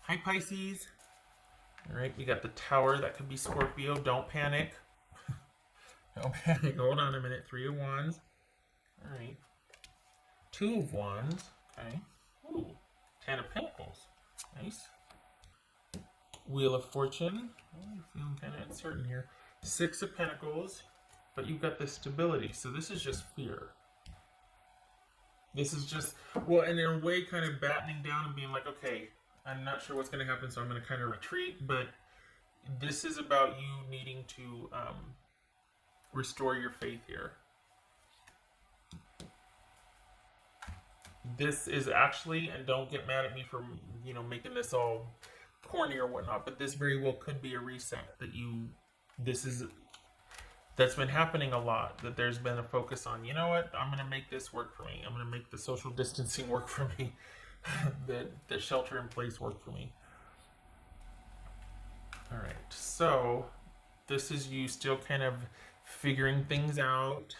Hi, Pisces. All right, we got the Tower. That could be Scorpio. Don't panic. Don't panic. Hold on a minute. Three of Wands. All right. Two of Wands. Okay. Ooh. Ten of Pentacles. Nice. Wheel of Fortune. Oh, I'm feeling kind of uncertain here. Six of Pentacles. But you've got this stability. So this is just fear. This is just, well, and in a way kind of battening down and being like, okay, I'm not sure what's going to happen, so I'm going to kind of retreat. But this is about you needing to restore your faith here. This is actually, and don't get mad at me for, making this all corny or whatnot, but this very well could be a reset that's been happening a lot, that there's been a focus on, you know what, I'm going to make this work for me. I'm going to make the social distancing work for me. the shelter in place work for me. All right, so this is you still kind of figuring things out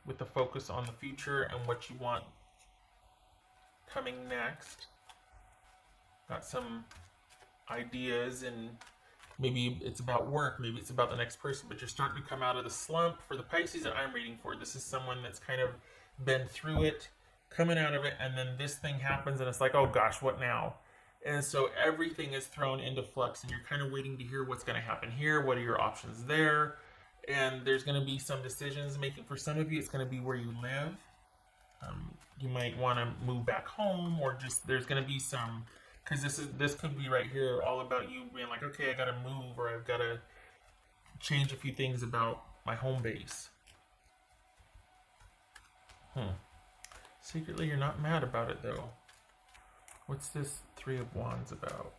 with the focus on the future and what you want coming next. Got some ideas, and maybe it's about work, maybe it's about the next person, but you're starting to come out of the slump. For the Pisces that I'm reading for, this is someone that's kind of been through it, coming out of it, and then this thing happens and it's like, oh gosh, what now? And so everything is thrown into flux, and you're kind of waiting to hear what's going to happen here. What are your options there? And there's going to be some decisions making. For some of you, it's going to be where you live. You might want to move back home, or just there's going to be some, because this could be right here all about you being like, okay, I got to move, or I've got to change a few things about my home base. Secretly, you're not mad about it though. What's this Three of Wands about?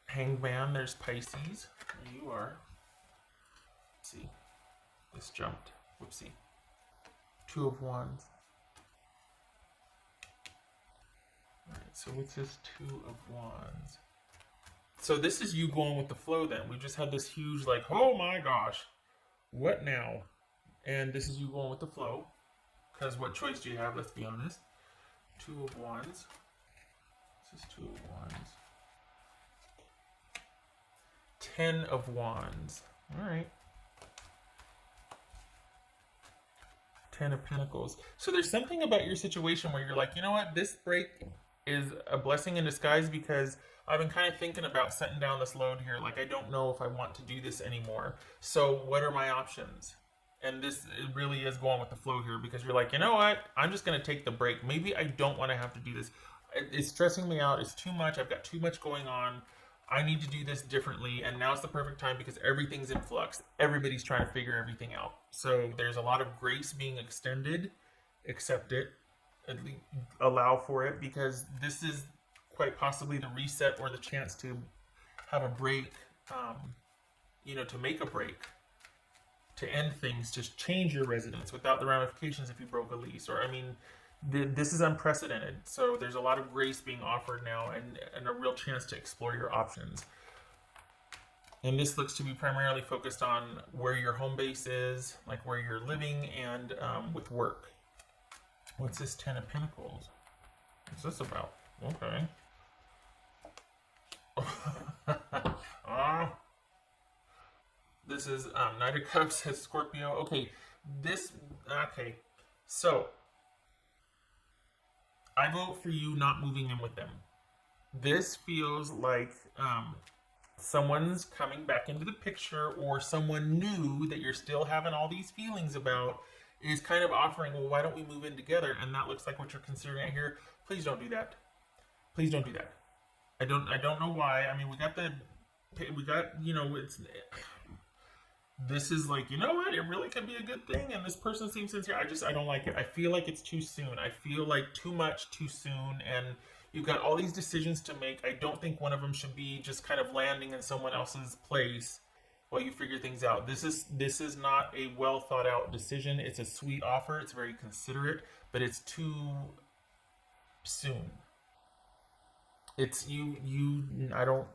Hanged Man, there's Pisces. There you are. Let's see. This jumped. Whoopsie. Two of Wands. Alright, so what's this Two of Wands? So this is you going with the flow then. We just had this huge like, oh my gosh, what now? And this is you going with the flow. Because what choice do you have? Let's be honest. Two of Wands. This is Two of Wands. Ten of Wands. Alright. Ten of Pentacles. So there's something about your situation where you're like, you know what, this break is a blessing in disguise, because I've been kind of thinking about setting down this load here. Like, I don't know if I want to do this anymore. So what are my options? And this really is going with the flow here, because you're like, you know what, I'm just going to take the break. Maybe I don't want to have to do this. It's stressing me out. It's too much. I've got too much going on. I need to do this differently, and now's the perfect time because everything's in flux. Everybody's trying to figure everything out. So there's a lot of grace being extended. Accept it. At least allow for it, because this is quite possibly the reset or the chance to have a break, to make a break, to end things, just change your residence without the ramifications if you broke a lease. Or, this is unprecedented. So there's a lot of grace being offered now, and a real chance to explore your options. And this looks to be primarily focused on where your home base is, like where you're living, and with work. What's this Ten of Pentacles? What's this about? Okay. This is Knight of Cups as Scorpio. Okay. So I vote for you not moving in with them. This feels like someone's coming back into the picture, or someone new that you're still having all these feelings about is kind of offering, well, why don't we move in together? And that looks like what you're considering here. Please don't do that. Please don't do that. I don't know why. This is like, you know what? It really could be a good thing, and this person seems sincere. I don't like it. I feel like it's too soon. I feel like too much too soon, and you've got all these decisions to make. I don't think one of them should be just kind of landing in someone else's place while you figure things out. This is not a well thought out decision. It's a sweet offer. It's very considerate, but it's too soon. It's I don't,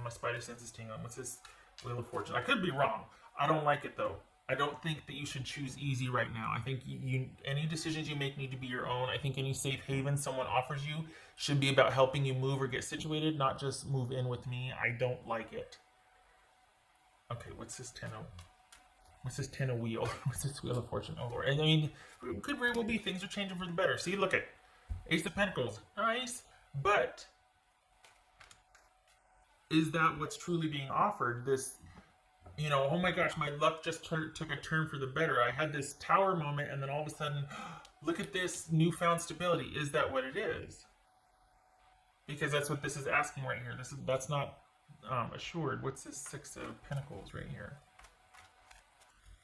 my spider sense is tingling. What's this Wheel of Fortune? I could be wrong. I don't like it though. I don't think that you should choose easy right now. I think any decisions you make need to be your own. I think any safe haven someone offers you should be about helping you move or get situated, not just move in with me. I don't like it. Okay, what's this 10 of? What's this 10 of wheel? What's this wheel of fortune? Oh Lord. And I mean, could very well be things are changing for the better. See, look at Ace of Pentacles. Nice. But is that what's truly being offered? This, you know, oh my gosh, my luck just took a turn for the better. I had this tower moment, and then all of a sudden, look at this newfound stability. Is that what it is? Because that's what this is asking right here. That's not assured. What's this 6 of Pentacles right here?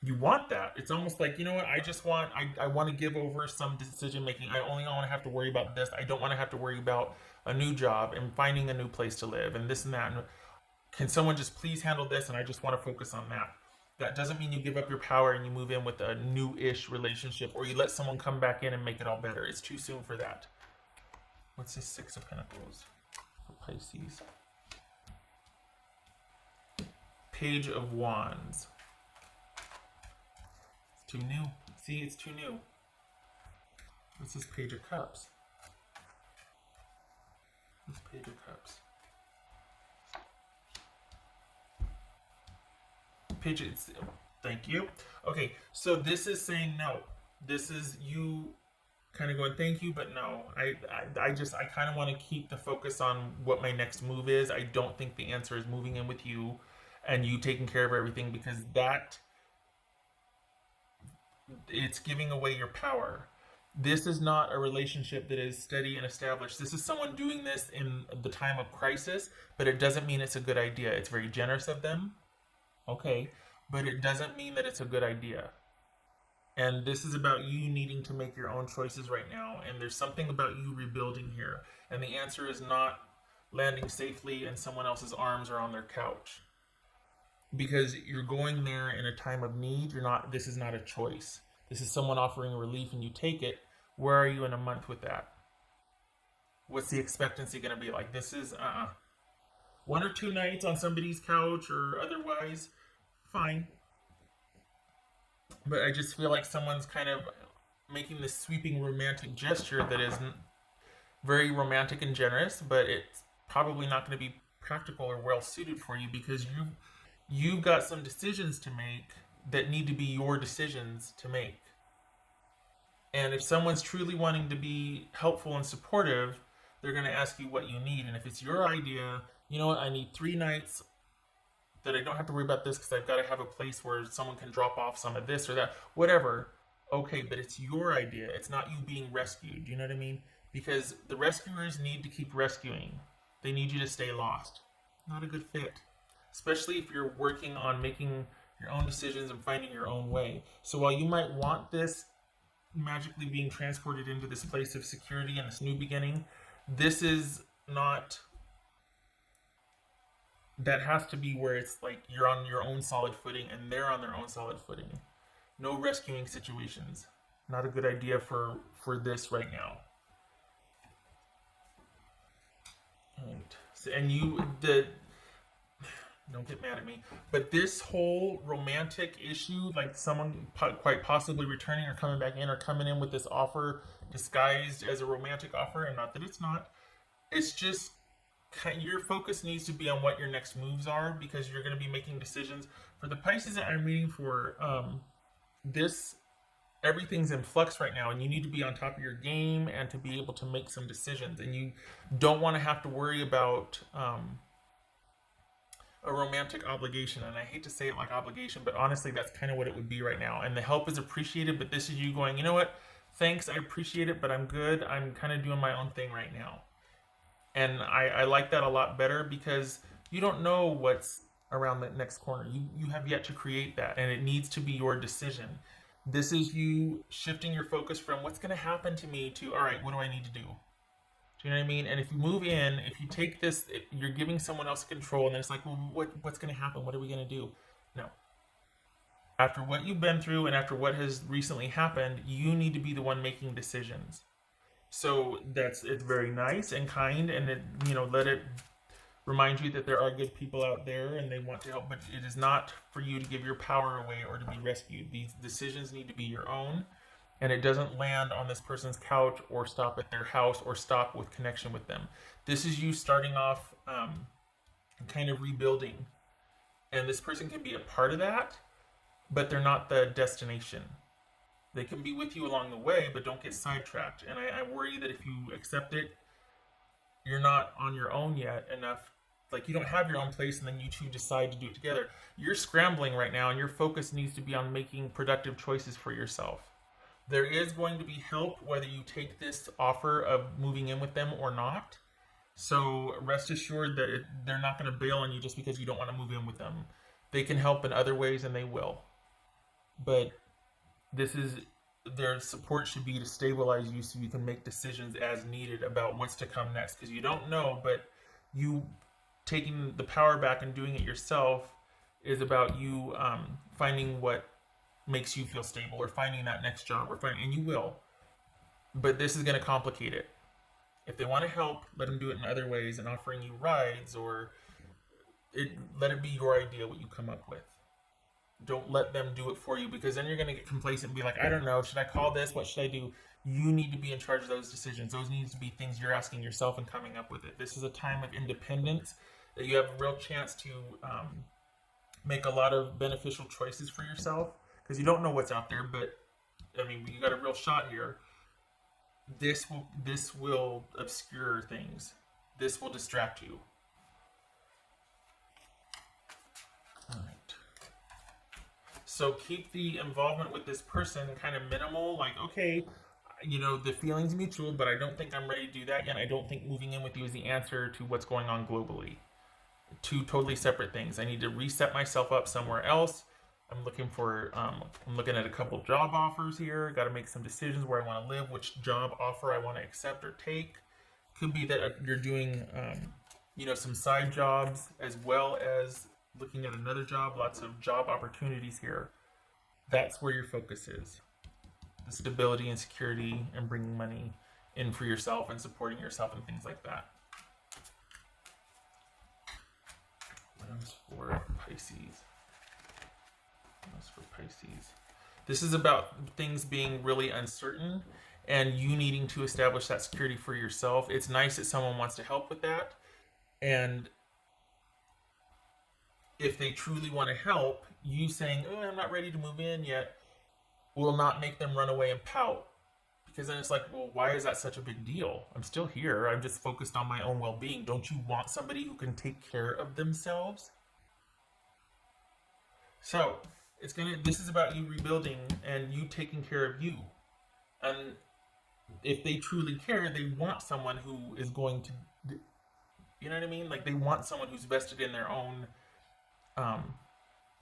You want that. It's almost like, you know what, I want to give over some decision making. I only want to have to worry about this. I don't want to have to worry about a new job and finding a new place to live and this and that. And can someone just please handle this? And I just want to focus on that. That doesn't mean you give up your power and you move in with a new-ish relationship, or you let someone come back in and make it all better. It's too soon for that. What's this 6 of Pentacles for Pisces? Page of Wands. Too new. See, it's too new. What's this Page of Cups? This Page of Cups. Thank you. Okay, so this is saying no. This is you kind of going thank you, but no. I kind of want to keep the focus on what my next move is. I don't think the answer is moving in with you and you taking care of everything, because that, it's giving away your power. This is not a relationship that is steady and established. This is someone doing this in the time of crisis, but it doesn't mean it's a good idea. It's very generous of them, okay, but it doesn't mean that it's a good idea. And this is about you needing to make your own choices right now, and there's something about you rebuilding here. And the answer is not landing safely in someone else's arms or on their couch, because you're going there in a time of need. This is not a choice. This is someone offering relief and you take it. Where are you in a month with that? What's the expectancy going to be like? This is 1 or 2 nights on somebody's couch or otherwise, fine. But I just feel like someone's kind of making this sweeping romantic gesture that is very romantic and generous, but it's probably not going to be practical or well suited for you, because you've got some decisions to make that need to be your decisions to make. And if someone's truly wanting to be helpful and supportive, they're going to ask you what you need. And if it's your idea, you know what, I need 3 nights that I don't have to worry about this because I've got to have a place where someone can drop off some of this or that, whatever. Okay, but it's your idea. It's not you being rescued. You know what I mean? Because the rescuers need to keep rescuing. They need you to stay lost. Not a good fit. Especially if you're working on making your own decisions and finding your own way. So while you might want this magically being transported into this place of security and this new beginning, this is not... That has to be where it's like you're on your own solid footing and they're on their own solid footing. No rescuing situations. Not a good idea for this right now. Right. So, and don't get mad at me, but this whole romantic issue, like someone quite possibly returning or coming back in or coming in with this offer disguised as a romantic offer, and not that it's not, it's just your focus needs to be on what your next moves are, because you're going to be making decisions. For the Pisces that I'm reading for, everything's in flux right now, and you need to be on top of your game and to be able to make some decisions, and you don't want to have to worry about a romantic obligation. And I hate to say it like obligation, but honestly that's kind of what it would be right now. And the help is appreciated, but this is you going, you know what, thanks, I appreciate it, but I'm good. I'm kind of doing my own thing right now. And I like that a lot better, because you don't know what's around the next corner. You have yet to create that, and it needs to be your decision. This is you shifting your focus from what's going to happen to me to, all right, what do I need to do? Do you know what I mean? And if you move in, if you take this, you're giving someone else control, and then it's like, well, what's going to happen? What are we going to do? No. After what you've been through and after what has recently happened, you need to be the one making decisions. So it's very nice and kind, and let it remind you that there are good people out there and they want to help, but it is not for you to give your power away or to be rescued. These decisions need to be your own, and it doesn't land on this person's couch or stop at their house or stop with connection with them. This is you starting off kind of rebuilding, and this person can be a part of that, but they're not the destination. They can be with you along the way, but don't get sidetracked. And I worry that if you accept it, you're not on your own yet enough. Like, you don't have your own place and then you two decide to do it together. You're scrambling right now, and your focus needs to be on making productive choices for yourself. There is going to be help whether you take this offer of moving in with them or not. So rest assured that they're not going to bail on you just because you don't want to move in with them. They can help in other ways, and they will. But their support should be to stabilize you so you can make decisions as needed about what's to come next. Because you don't know, but you taking the power back and doing it yourself is about you finding what makes you feel stable, or finding that next job, and you will. But this is going to complicate it. If they want to help, let them do it in other ways, and offering you rides, or let it be your idea what you come up with. Don't let them do it for you, because then you're going to get complacent and be like, I don't know, should I call this? What should I do? You need to be in charge of those decisions. Those need to be things you're asking yourself and coming up with it. This is a time of independence that you have a real chance to make a lot of beneficial choices for yourself, because you don't know what's out there. But I mean, you got a real shot here. This will obscure things. This will distract you. All right. So keep the involvement with this person kind of minimal. Like, okay, the feeling's mutual, but I don't think I'm ready to do that yet. I don't think moving in with you is the answer to what's going on globally. Two totally separate things. I need to reset myself up somewhere else. I'm looking at a couple job offers here. Got to make some decisions where I want to live, which job offer I want to accept or take. Could be that you're doing, some side jobs as well as looking at another job. Lots of job opportunities here. That's where your focus is. The stability and security and bringing money in for yourself and supporting yourself and things like that. What else for Pisces? For Pisces, this is about things being really uncertain and you needing to establish that security for yourself. It's nice that someone wants to help with that, and if they truly want to help, you saying, oh, I'm not ready to move in yet, will not make them run away and pout, because then it's like, well, why is that such a big deal? I'm still here. I'm just focused on my own well-being. Don't you want somebody who can take care of themselves? So this is about you rebuilding and you taking care of you. And if they truly care, they want someone who is going to, you know what I mean? Like, they want someone who's vested in their own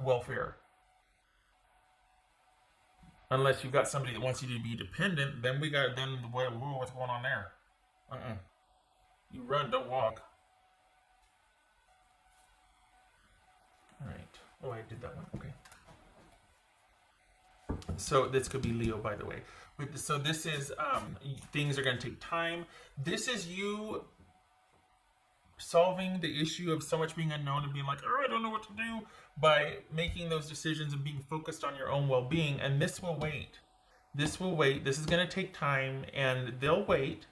welfare. Unless you've got somebody that wants you to be dependent, then what's going on there? You run, don't walk. All right. Oh, I did that one. Okay. So this could be Leo, by the way. So this is things are going to take time. This is you solving the issue of so much being unknown and being like, oh, I don't know what to do, by making those decisions and being focused on your own well-being. And this will wait. This will wait. This is going to take time, and they'll wait.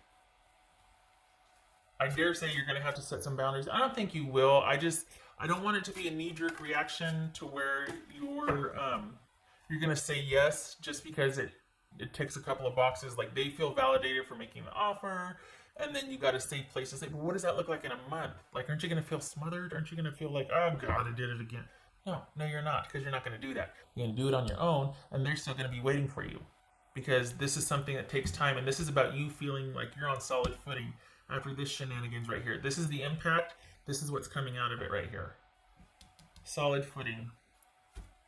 I dare say you're going to have to set some boundaries. I don't think you will. I don't want it to be a knee-jerk reaction to where you're going to say yes just because it ticks a couple of boxes. Like, they feel validated for making the offer, and then you got to save place to say, but what does that look like in a month? Like, aren't you going to feel smothered? Aren't you going to feel like, oh God, I did it again? No, you're not, because you're not going to do that. You're going to do it on your own, and they're still going to be waiting for you, because this is something that takes time, and this is about you feeling like you're on solid footing after this shenanigans right here. This is the impact. This is what's coming out of it right here. Solid footing.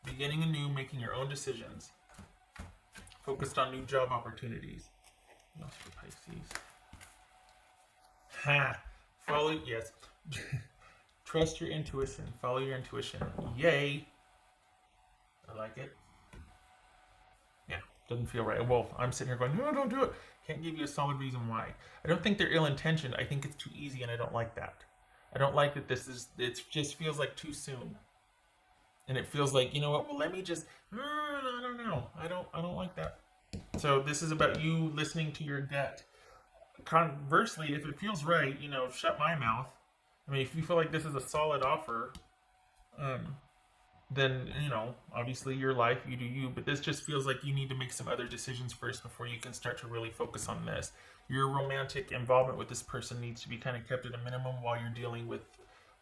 Beginning anew, making your own decisions. Focused on new job opportunities. What else for Pisces? Yes. Trust your intuition. Follow your intuition. Yay. I like it. Yeah, doesn't feel right. Well, I'm sitting here going, no, don't do it. Can't give you a solid reason why. I don't think they're ill-intentioned. I think it's too easy, and I don't like that. I don't like that it just feels like too soon. And it feels like, you know what, well, let me just, I don't know. I don't like that. So this is about you listening to your gut. Conversely, if it feels right, shut my mouth. I mean, if you feel like this is a solid offer, um, then, obviously your life, you do you, but this just feels like you need to make some other decisions first before you can start to really focus on this. Your romantic involvement with this person needs to be kind of kept at a minimum while you're dealing with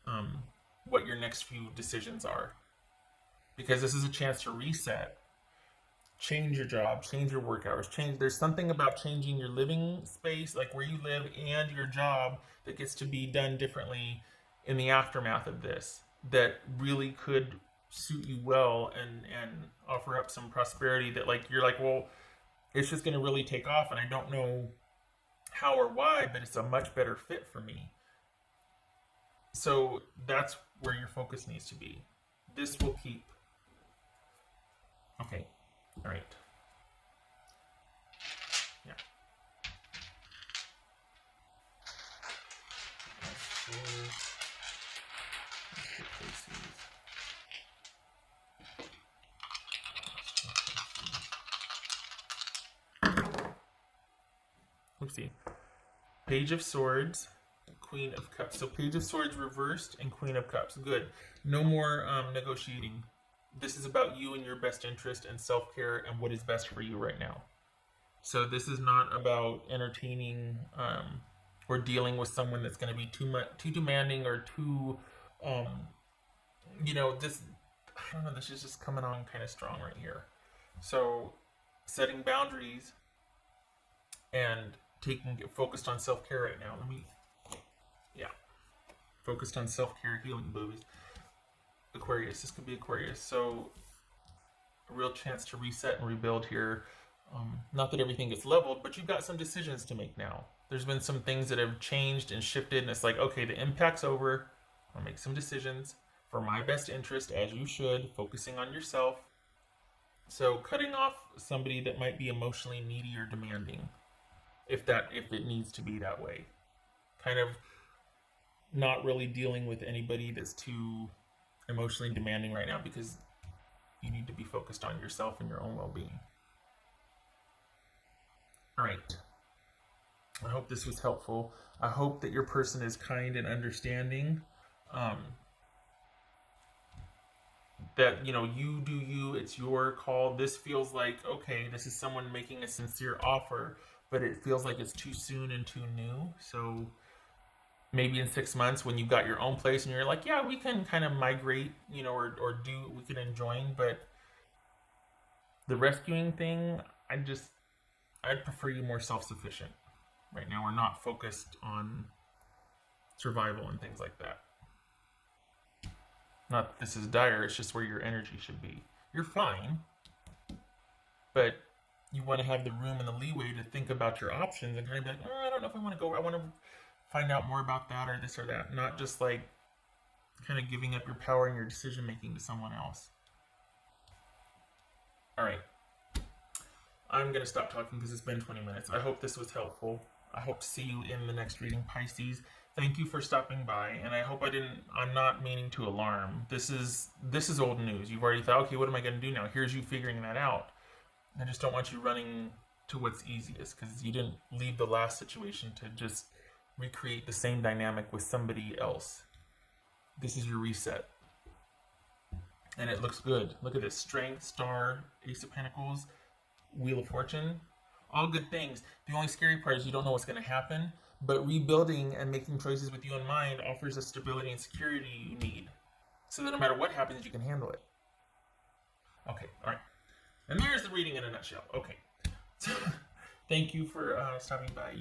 um, what your next few decisions are. Because this is a chance to reset, change your job, change your work hours, there's something about changing your living space, like where you live and your job, that gets to be done differently in the aftermath of this, that really could suit you well and offer up some prosperity that, like, you're like, well, it's just going to really take off and I don't know how or why, but it's a much better fit for me. So that's where your focus needs to be. This will keep. Okay. All right. Yeah. Let's see. Page of Swords, Queen of Cups. So Page of Swords reversed and Queen of Cups. Good. No more negotiating. This is about you and your best interest and self-care and what is best for you right now. So this is not about entertaining or dealing with someone that's going to be too demanding or too, this, I don't know, this is just coming on kind of strong right here. So setting boundaries and focused on self-care right now. Focused on self-care, healing, boobies. Aquarius, this could be Aquarius. So a real chance to reset and rebuild here. Not that everything gets leveled, but you've got some decisions to make now. There's been some things that have changed and shifted, and it's like, okay, the impact's over. I'll make some decisions for my best interest, as you should, focusing on yourself. So cutting off somebody that might be emotionally needy or demanding, if it needs to be that way. Kind of not really dealing with anybody that's too emotionally demanding right now, because you need to be focused on yourself and your own well-being. All right. I hope this was helpful. I hope that your person is kind and understanding. That, you do you, it's your call. This feels like, okay, this is someone making a sincere offer, but it feels like it's too soon and too new. So maybe in 6 months when you've got your own place and you're like, yeah, we can kind of migrate, or we can enjoin, but the rescuing thing, I'd prefer you more self-sufficient. Right now we're not focused on survival and things like that. Not that this is dire, it's just where your energy should be. You're fine, but you want to have the room and the leeway to think about your options and kind of be like, I don't know if I want to go, I want to find out more about that or this or that. Not just like kind of giving up your power and your decision making to someone else. All right. I'm going to stop talking because it's been 20 minutes. I hope this was helpful. I hope to see you in the next reading, Pisces. Thank you for stopping by, and I hope I'm not meaning to alarm. This is old news. You've already thought, okay, what am I going to do now? Here's you figuring that out. I just don't want you running to what's easiest, because you didn't leave the last situation to just recreate the same dynamic with somebody else. This is your reset. And it looks good. Look at this. Strength, Star, Ace of Pentacles, Wheel of Fortune. All good things. The only scary part is you don't know what's going to happen, but rebuilding and making choices with you in mind offers the stability and security you need, so that no matter what happens, you can handle it. Okay, all right. And there's the reading in a nutshell. Okay. So, thank you for stopping by.